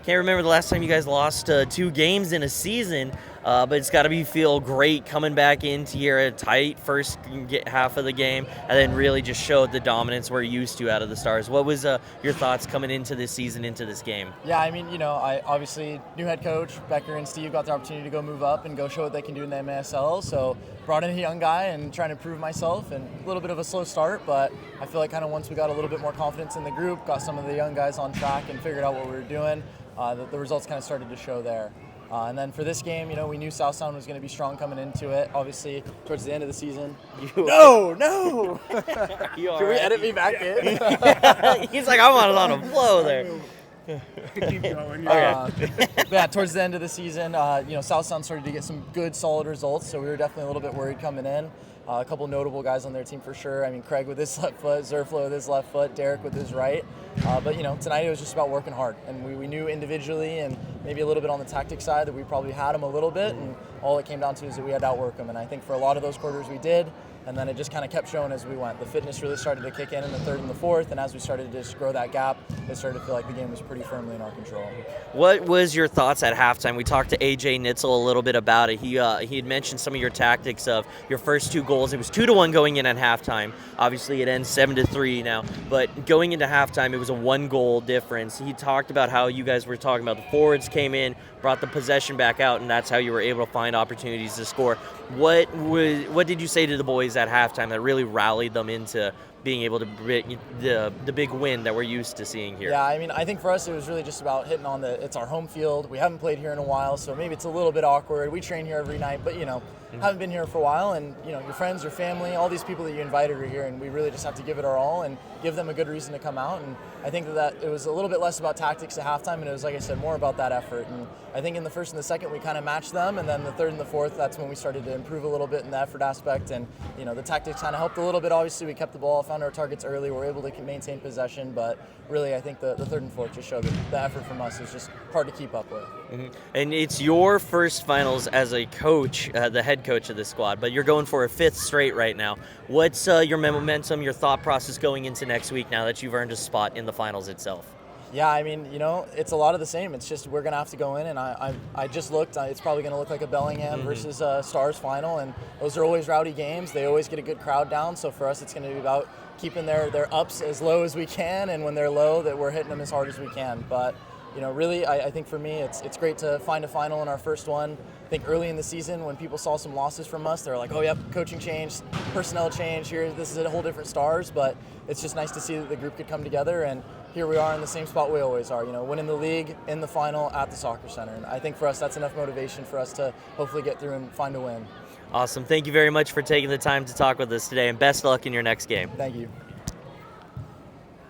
Can't remember the last time you guys lost 2 games in a season, but it's got to feel great coming back into here a tight first half of the game, and then really just showed the dominance we're used to out of the Stars. What was your thoughts coming into this season, into this game? Yeah, I mean, I obviously new head coach Becker and Steve got the opportunity to go move up and go show what they can do in the MASL. So brought in a young guy and trying to prove myself, and a little bit of a slow start, but I feel like kind of once we got a little bit more confidence in the group, got some of the young guys on track and figured out what we were doing, the results kind of started to show there. And then for this game, we knew South Sound was going to be strong coming into it. Obviously, towards the end of the season. No! Can we edit me back in? He's like, I'm on a flow there. Keep going. Yeah, towards the end of the season, South Sound started to get some good, solid results, so we were definitely a little bit worried coming in. A couple notable guys on their team for sure. I mean, Craig with his left foot, Zerflo with his left foot, Derek with his right. But tonight it was just about working hard, and we knew individually and maybe a little bit on the tactic side that we probably had them a little bit, and all it came down to is that we had to outwork them. And I think for a lot of those quarters we did. And then it just kind of kept showing as we went. The fitness really started to kick in the third and the fourth, and as we started to just grow that gap, it started to feel like the game was pretty firmly in our control. What was your thoughts at halftime? We talked to AJ Nitzel a little bit about it. He had mentioned some of your tactics of your first 2 goals. It was 2-1 going in at halftime. Obviously, it ends 7-3 now. But going into halftime, it was a 1-goal difference. He talked about how you guys were talking about the forwards came in, brought the possession back out, and that's how you were able to find opportunities to score. What did you say to the boys at halftime that really rallied them into being able to bring the big win that we're used to seeing here? Yeah, I mean, I think for us it was really just about hitting on it's our home field. We haven't played here in a while, so maybe it's a little bit awkward. We train here every night, but haven't been here for a while, and your friends, your family, all these people that you invited are here, and we really just have to give it our all and give them a good reason to come out. And I think that it was a little bit less about tactics at halftime, and it was, like I said, more about that effort. And I think in the first and the second we kind of matched them, and then the third and the fourth, that's when we started to improve a little bit in the effort aspect. And the tactics kind of helped a little bit. Obviously, we kept the ball, found our targets early, we're able to maintain possession, but really I think the third and fourth just showed that the effort from us is just hard to keep up with. Mm-hmm. And it's your first finals as a coach, the head coach of this squad, but you're going for a 5th straight right now. What's your momentum, your thought process going into next week now that you've earned a spot in the finals itself? Yeah, I mean, it's a lot of the same. It's just we're going to have to go in, and I just looked. It's probably going to look like a Bellingham versus Stars final, and those are always rowdy games. They always get a good crowd down, so for us it's going to be about keeping their ups as low as we can, and when they're low, that we're hitting them as hard as we can. But really, I think for me, it's great to find a final in our first one. I think early in the season, when people saw some losses from us, they were like, oh, yep, coaching change, personnel change, this is a whole different Stars. But it's just nice to see that the group could come together, and here we are in the same spot we always are, winning the league, in the final, at the soccer center. And I think for us, that's enough motivation for us to hopefully get through and find a win. Awesome. Thank you very much for taking the time to talk with us today, and best of luck in your next game. Thank you.